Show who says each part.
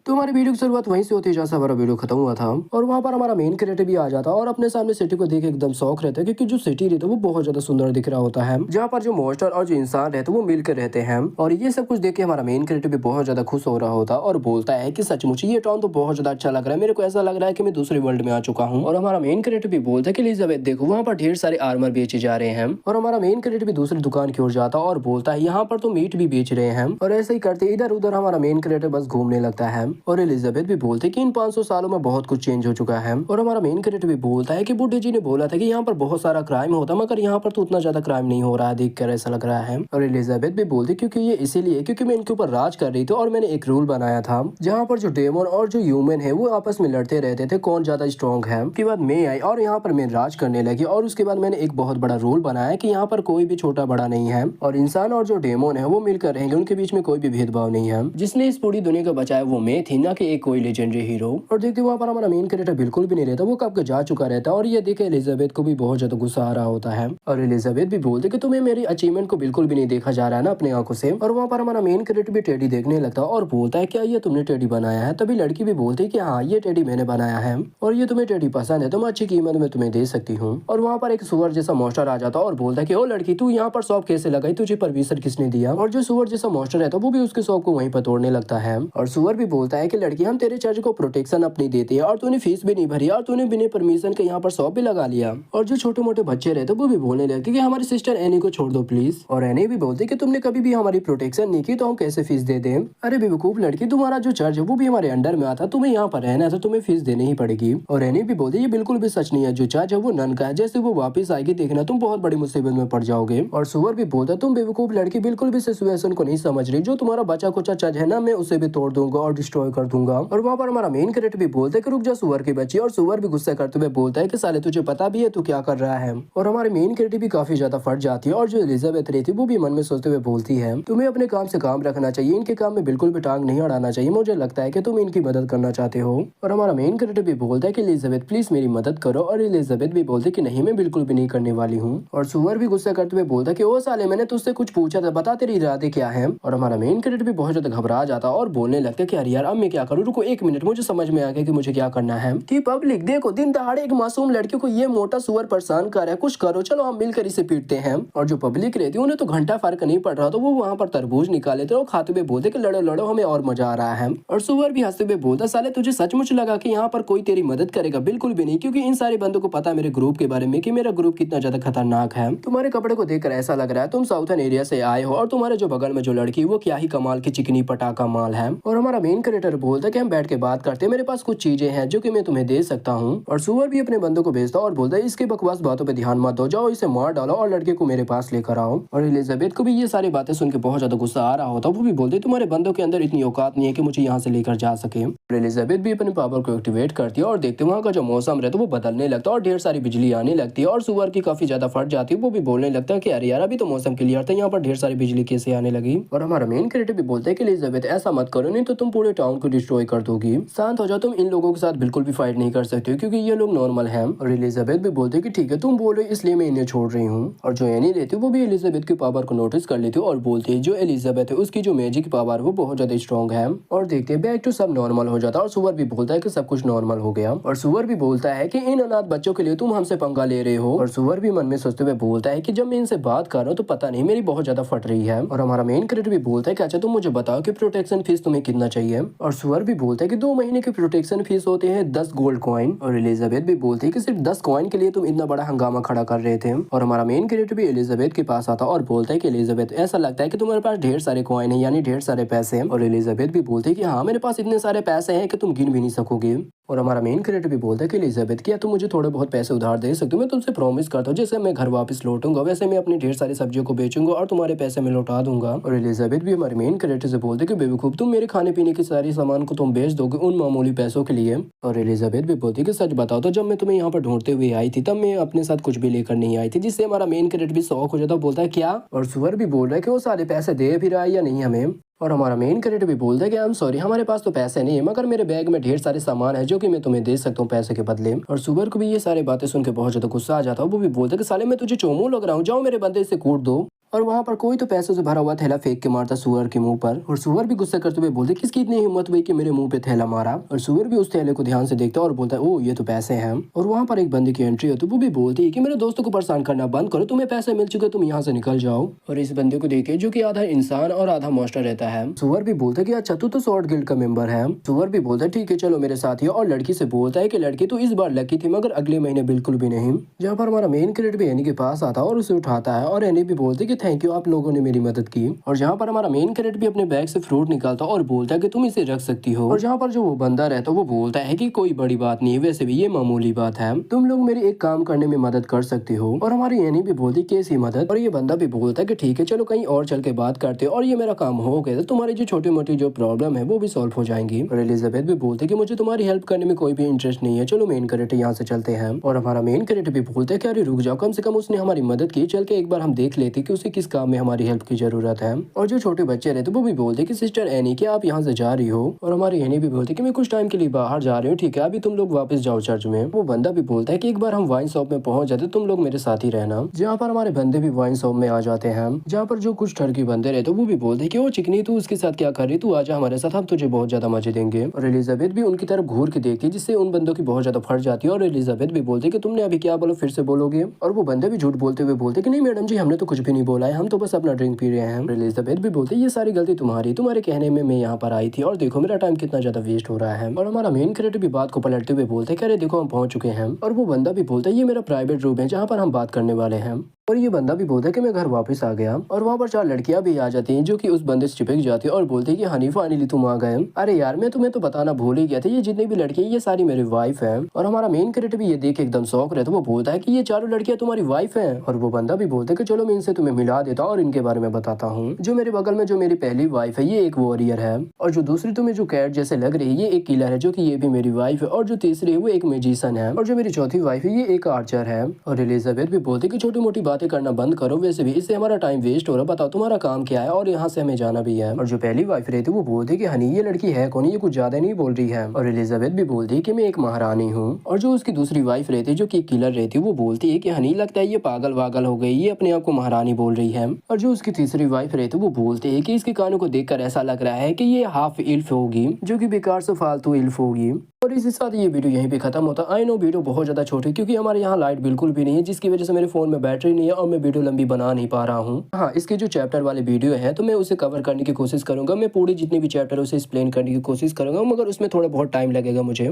Speaker 1: तो हमारी वीडियो की शुरुआत वहीं से होती है जहाँ से हमारा वीडियो खत्म हुआ था और वहाँ पर हमारा मेन क्रिएटर भी आ जाता है और अपने सामने सिटी को देख के एकदम शौक रहता है क्योंकि जो सिटी रहता है वो बहुत ज्यादा सुंदर दिख रहा होता है, जहाँ पर जो मॉन्स्टर और जो इंसान रहते हैं वो मिलकर रहते हैं। और ये सब कुछ देख के हमारा मेन क्रिएटर भी बहुत ज्यादा खुश हो रहा होता है और बोलता है कि सचमुच ये टाउन तो बहुत ज्यादा अच्छा लग रहा है, मेरे को ऐसा लग रहा है कि मैं दूसरे वर्ल्ड में आ चुका हूँ। और हमारा मेन क्रिएटर भी बोलता है कि एलिजाबेथ देखो वहाँ पर ढेर सारे आर्मर बेचे जा रहे हैं। और हमारा मेन क्रिएटर भी दूसरी दुकान की ओर जाता है और बोलता है यहाँ पर तो मीट भी बेच रहे हैं। और ऐसे ही करते इधर उधर हमारा मेन क्रिएटर बस घूमने लगता है। और एलिजाबेथ भी बोलते कि इन 500 सालों में बहुत कुछ चेंज हो चुका है। और हमारा मेन क्रिएटर भी बोलता है कि बुड्ढे जी ने बोला था कि यहाँ पर बहुत सारा क्राइम होता मगर यहाँ पर तो उतना ज्यादा क्राइम नहीं हो रहा है, देखकर ऐसा लग रहा है। और एलिजाबेथ भी बोलती क्योंकि ये इसीलिए क्योंकि मैं इनके ऊपर राज कर रही थी और मैंने एक रूल बनाया था जहाँ पर जो डेमन और जो ह्यूमन है वो आपस में लड़ते रहते थे कौन ज्यादा स्ट्रॉन्ग है। उसके बाद मैं आई और यहाँ पर मैं राज करने लगी और उसके बाद मैंने एक बहुत बड़ा रूल बनाया कि यहाँ पर कोई भी छोटा बड़ा नहीं है और इंसान और जो डेमन है वो मिलकर रहेंगे, उनके बीच में कोई भी भेदभाव नहीं है। जिसने इस पूरी दुनिया को बचाया वो मैं थी, ना कि एक कोई लेजेंडरी हीरो। और देखते वहाँ पर हमारा मेन कैरेक्टर बिल्कुल भी नहीं रहता, वो कब का जा चुका रहता है। और ये देखे एलिजाबेथ को भी बहुत ज्यादा गुस्सा आ रहा होता है और एलिजाबेथ भी बोलते कि तुम्हें मेरी अचीवमेंट को बिल्कुल भी नहीं देखा जा रहा है ना अपनी आंखों से। और वहाँ पर हमारा मेन कैरेक्टर भी टेडी देखने लगता है और बोलता है क्या ये तुमने टेडी बनाया है। तभी लड़की भी बोलती है कि हाँ ये टेडी मैंने बनाया है और ये तुम्हें टेडी पसंद है तो मैं अच्छी कीमत में तुम्हें दे सकती हूँ। और वहाँ पर एक सुअर जैसा मॉन्स्टर आ जाता है और बोलता है कि ओ लड़की तू यहाँ पर शॉप कैसे लगाई, तुझे परमिशन किसने दिया। और जो सुअर जैसा मॉन्स्टर है तो वो भी उसके शॉप को वहीं पर तोड़ने लगता है। और सुअर भी बोलता है कि लड़की हम तेरे चर्च को प्रोटेक्शन अपनी देते हैं और तूने फीस भी नहीं भरी और तूने बिना परमिशन के यहाँ पर शॉप भी लगा लिया। और जो छोटे मोटे बच्चे रहते वो भी बोलने लगते कि हमारी सिस्टर एनी को छोड़ दो प्लीज। और एनी भी बोलते कि तुमने कभी भी हमारी प्रोटेक्शन नहीं की तो हम कैसे फीस दे दें। अरे बेवकूफ लड़की, तुम्हारा जो चर्च है वो भी हमारे अंडर में आता, तुम्हें यहाँ पर रहना है तो तुम्हें फीस देनी ही पड़ेगी। और एनी भी बोलती ये बिल्कुल भी सच नहीं है, जो चर्च है वो नन का है, जैसे वो वापस आएगी देखना तुम बहुत बड़ी मुसीबत में पड़ जाओगे। और सुअर भी बोलता तुम बेवकूफ लड़की बिल्कुल भी सिचुएशन को नहीं समझ रही, जो तुम्हारा बचा कुचा चर्च है ना मैं उसे भी तोड़ दूंगा और डिस्ट्रॉय कर दूंगा। और वहाँ पर हमारा मेन कैरेक्टर भी बोलते कि रुक जा सुअर की बच्ची। और सुअर भी गुस्सा करते हुए बोलता है कि साले तुझे पता भी है तू क्या कर रहा है। और हमारे मेन कैरेक्टर भी काफी ज्यादा फट जाती है और जो एलिजाबेथ रहती है वो भी मन में सोचते हुए बोलती है तुम्हें अपने काम से काम रखना चाहिए, इनके काम में बिल्कुल भी टांग नहीं अड़ाना चाहिए, मुझे लगता है कि तुम इनकी मदद करना चाहते हो। और हमारा मेन कैरेक्टर भी बोलता है कि एलिजाबेथ प्लीज मेरी मदद करो। और एलिजाबेथ भी बोलती कि नहीं मैं बिल्कुल भी नहीं करने वाली हूँ। और सुअर भी गुस्सा करते हुए बोलता कि ओ साले मैंने तुझसे कुछ पूछा था, बता तेरे इरादे क्या है। और हमारा मेन कैरेक्टर भी बहुत ज्यादा घबरा जाता और बोलने लगता है कि अरे यार अब मैं क्या करूँ, रुको एक मिनट मुझे समझ में आ गया कि मुझे क्या करना है। कि पब्लिक देखो दिन दहाड़े एक मासूम लड़की को ये मोटा सुअर परेशान कर रहा है, कुछ करो चलो हम मिलकर इसे पीटते हैं। और जो पब्लिक रहती है उन्हें तो घंटा फर्क नहीं पड़ रहा तो वो वहाँ पर तरबूज निकाले थे और खाते हुए बोलते कि लड़ो लड़ो हमें और मजा आ रहा है। और सुअर भी हंसते हुए बोलता साले तुझे सचमुच लगा कि यहाँ पर कोई तेरी मदद करेगा, बिल्कुल भी नहीं, क्योंकि इन सारे बंदों को पता मेरे ग्रुप के बारे में कि मेरा ग्रुप कितना ज्यादा खतरनाक है। तुम्हारे कपड़े को देखकर ऐसा लग रहा है तुम साउथर्न एरिया से आए हो और तुम्हारे जो बगल में जो लड़की वो क्या ही कमाल की चिकनी पटाखा माल है। और हमारा मेन कैरेक्टर बोलता है कि हम बैठ के बात करते हैं, मेरे पास कुछ चीजें हैं जो कि मैं तुम्हें दे सकता हूँ। और सुअर भी अपने बंदों को भेजता और बोलता है इसके बकवास बातों पे ध्यान मत दो, जाओ इसे मार डालो और लड़के को मेरे पास लेकर आओ। और एलिजाबेथ को भी ये सारी बातें सुन के बहुत ज्यादा गुस्सा आ रहा होता, वो भी बोलते तुम्हारे बंदों के अंदर इतनी औकात नहीं है कि मुझे यहाँ से लेकर जा सके। और एलिजाबेथ भी अपने पावर को एक्टिवेट करती है और देखते वहाँ का जो मौसम रहता है वो बदलने लगता है और ढेर सारी बिजली आने लगती है। और सुअर की काफी ज्यादा फट जाती है, वो भी बोलने लगता है कि अरे यार अभी तो मौसम क्लियर था, यहाँ पर ढेर सारी बिजली कैसे आने लगी। और हमारा मेन कैरेक्टर भी बोलता है कि एलिजाबेथ ऐसा मत करो नहीं तो तुम पूरे टाउन को डिस्ट्रॉय कर दोगी, शांत हो जाओ, तुम इन लोगों के साथ बिल्कुल भी फाइट नहीं कर सकते हो क्योंकि ये लोग नॉर्मल हैं। और एलिजाबेथ भी बोलती है कि ठीक है तुम बोल रहे हो इसलिए मैं इन्हें छोड़ रही हूँ। और जो एनी रहती है वो भी एलिजाबेथ की पावर को नोटिस कर लेती है और बोलती है जो एलिजाबेथ है उसकी जो मैजिक पावर वो बहुत ज्यादा स्ट्रॉन्ग है। और देखते हैं बैक टू सब नॉर्मल हो जाता है और सुअर भी बोलता है कि सब कुछ नॉर्मल हो गया। और सुअर भी बोलता है कि इन अनाथ बच्चों के लिए तुम हमसे पंगा ले रहे हो। और सुअर भी मन में सोचते हुए बोलता है कि जब मैं इनसे बात कर रहा हूँ तो पता नहीं मेरी बहुत ज्यादा फट रही है। और हमारा मेन कैरेक्टर भी बोलता है कि अच्छा तुम मुझे बताओ कि प्रोटेक्शन फीस तुम्हें कितना चाहिए। और सुअर भी बोलता है कि 2 महीने की प्रोटेक्शन फीस होते हैं 10 गोल्ड कॉइन। और एलिजाबेथ भी बोलती है कि सिर्फ 10 कॉइन के लिए तुम इतना बड़ा हंगामा खड़ा कर रहे थे। और हमारा मेन कैरेक्टर भी एलिजाबेथ के पास आता और बोलता है कि एलिजाबेथ ऐसा लगता है कि तुम्हारे पास ढेर सारे कॉइन है, यानी ढेर सारे पैसे। और एलिजाबेथ भी बोलती है कि हाँ मेरे पास इतने सारे पैसे हैं कि तुम गिन भी नहीं सकोगे। और हमारा मेन कैरेक्टर भी बोलता है कि एलिजाबेथ क्या तुम मुझे थोड़े बहुत पैसे उधार दे सकते हो, मैं तुमसे प्रॉमिस करता हूँ जैसे मैं घर वापस लौटूंगा वैसे मैं अपनी ढेर सारी सब्जियों को बेचूंगा और तुम्हारे पैसे में लौटा दूंगा। और एलिजाबेथ भी हमारे मेन कैरेक्टर से बोलते कि बेवकूफ तुम मेरे खाने पीने की सारी सामान को तुम बेच दोगे उन मामूली पैसों के लिए। और एलिजाबेथ भी बोलती कि सच बताओ तो जब मैं तुम्हें यहाँ पर ढूंढते हुए आई थी तब मैं अपने साथ कुछ भी लेकर नहीं आई थी, जिससे हमारा मेन कैरेक्टर भी शौक हो जाता है, बोलता है क्या। और सुअर भी बोल रहा है कि वो सारे पैसे दे भी रहा है या नहीं हमें। और हमारा मेन कैरेक्टर भी बोलता है कि आई एम सॉरी हमारे पास तो पैसे नहीं है मगर मेरे बैग में ढेर सारे सामान है जो कि मैं तुम्हें दे सकता हूँ पैसे के बदले। और सुअर को भी ये सारी बातें सुन के बहुत ज्यादा गुस्सा आ जाता है, वो भी बोलता है कि साले मैं तुझे चोमू लग रहा हूँ, जाओ मेरे बंदे से कूट दो। और वहाँ पर कोई तो पैसों से भरा हुआ थैला फेंक के मारता सुअर के मुंह पर, और सुअर भी गुस्सा करते हुए बोलते किसकी इतनी हिम्मत हुई कि मेरे मुंह पे थैला मारा। और सुअर भी उस थैले को ध्यान से देखता और बोलता है ओ ये तो पैसे हैं। और वहाँ पर एक बंदी की एंट्री होती है, वो भी बोलती है कि मेरे दोस्तों को परेशान करना बंद करो, तुम्हें पैसे मिल चुके, तुम यहाँ से निकल जाओ। और इस बंदे को देखे जो कि आधा इंसान और आधा मॉन्स्टर रहता है, सुअर भी बोलता है कि अच्छा तू तो शॉर्ट गिल्ड का मेंबर है। सुअर भी बोलता है ठीक है चलो मेरे साथ ही, और लड़की से बोलता है कि लड़की तो इस बार लकी थी मगर अगले महीने बिल्कुल भी नहीं। जहाँ पर हमारा मेन कैरेक्टर भी एनी के पास आता है और उसे उठाता है, और एनी भी बोलते है कि थैंक यू आप लोगों ने मेरी मदद की। और जहाँ पर हमारा मेन कैरेक्टर भी अपने बैग से फ्रूट निकालता है और बोलता है कि तुम इसे रख सकती हो। और जहाँ पर जो वो बंदा रहता है वो बोलता है कि कोई बड़ी बात नहीं है, वैसे भी ये मामूली बात है, तुम लोग मेरी एक काम करने में मदद कर सकते हो। और हमारी एनी भी बोलती कैसी मदद, और ये बंदा भी बोलता है कि ठीक है चलो कहीं और चल के बात करते हो, और ये मेरा काम हो गया तो तुम्हारी जो छोटी मोटी जो प्रॉब्लम है वो भी सॉल्व हो जाएंगी। और एलिजाबेथ भी बोलते है कि मुझे तुम्हारी हेल्प करने में कोई भी इंटरेस्ट नहीं है, चलो मेन कैरेक्टर यहाँ से चलते हैं। और हमारा मेन कैरेक्टर भी बोलते है कि अरे रुक जाओ, कम से कम उसने हमारी मदद की, चल के एक बार हम देख लेते कि उसे किस काम में हमारी हेल्प की जरूरत है। और जो छोटे बच्चे रहते वो भी बोलते कि सिस्टर एनी क्या आप यहाँ से जा रही हो। और हमारी एनी भी बोलती कि मैं कुछ टाइम के लिए बाहर जा रही हूँ, ठीक है अभी तुम लोग वापस जाओ चर्च में। वो बंदा भी बोलता है कि एक बार हम वाइन शॉप में पहुंच जाते, तुम लोग मेरे साथ ही रहना। जहाँ पर हमारे बंदे भी वाइन शॉप में आ जाते हैं, जहाँ पर जो कुछ ठरकी बंदे रहते वो भी बोलते हैं कि वो चिकनी तू उसके साथ क्या कर रही, तू आजा हमारे साथ, हम तुझे बहुत ज्यादा मजे देंगे। और एलिजाबेथ भी उनकी तरफ घूर के देखती है जिससे उन बंदों की बहुत ज्यादा फट जाती है। और एलिजाबेथ भी बोलती है कि तुमने अभी क्या बोलो फिर से बोलोगे। और वो बंदे भी झूठ बोलते हुए बोलते कि नहीं मैडम जी हमने तो कुछ भी नहीं बोला है, हम तो बस अपना ड्रिंक पी रहे हैं। और एलिजाबेथ भी बोलती है ये सारी गलती तुम्हारी, तुम्हारे कहने में मैं यहाँ पर आई थी और देखो मेरा टाइम कितना ज्यादा वेस्ट हो रहा है। और हमारा मेन कैरेक्टर भी बात को पलटते हुए बोलते हैं कि अरे देखो हम पहुंच चुके हैं। और वो बंदा भी बोलता है ये मेरा प्राइवेट रूम है जहाँ पर हम बात करने वाले हैं। और ये बंदा भी बोलता है कि मैं घर वापस आ गया। और वहाँ पर 4 लड़कियां भी आ जाती हैं जो कि उस बंदे से चिपक जाती है और बोलती है कि हनी फाइनली तुम आ गए। अरे यार मैं तुम्हें तो बताना भूल ही गया था, ये जितनी भी लड़कियां ये सारी मेरी वाइफ हैं। और हमारा मेन कैरेक्टर भी ये देख के एकदम शौक रहता है, वो बोलता है कि ये चारों लड़कियां तुम्हारी वाइफ हैं। और वो बंदा भी बोलता है कि चलो मैं इनसे तुम्हें मिला देता हूँ और इनके बारे में बताता हूँ। जो मेरे बगल में जो मेरी पहली वाइफ है ये एक वॉरियर है, और जो दूसरी तुम्हें जो कैट जैसे लग रही है ये एक किलर है जो कि ये भी मेरी वाइफ है, और जो तीसरी है वो एक मैजिशियन है, और जो मेरी चौथी वाइफ है ये एक आर्चर है। और एलिजाबेथ भी बोलती है कि छोटी मोटी बातें करना बंद करो, वैसे भी इससे हमारा टाइम वेस्ट हो रहा है, बताओ तुम्हारा काम क्या है और यहाँ से हमें जाना भी है। और जो पहली वाइफ रहती है वो बोलती है कि हनी ये लड़की है कौन, ये कुछ ज्यादा नहीं बोल रही है। और एलिजाबेथ भी बोलती है कि मैं एक महारानी हूँ। और जो उसकी दूसरी वाइफ रहती है जो कि किलर रहती है वो बोलती है कि हनी लगता है ये पागल वागल हो गई, ये अपने आप को महारानी बोल रही है। और जो उसकी तीसरी वाइफ रहती है वो बोलती है कि इसके कानों को देखकर ऐसा लग रहा है कि ये हाफ इल्फ होगी, जो कि बेकार से फालतू इल्फ होगी। और इसी साथ ये वीडियो यहीं पे खत्म होता है। आई नो वीडियो बहुत ज़्यादा छोटी क्योंकि हमारे यहाँ लाइट बिल्कुल भी नहीं है, जिसकी वजह से मेरे फ़ोन में बैटरी नहीं है और मैं वीडियो लंबी बना नहीं पा रहा हूँ। हाँ इसके जो चैप्टर वाले वीडियो है तो मैं उसे कवर करने की कोशिश करूँगा, मैं पूरी जितनी भी चैप्टर उसे एक्सप्लेन करने की कोशिश करूँगा, मगर उसमें थोड़ा बहुत टाइम लगेगा मुझे।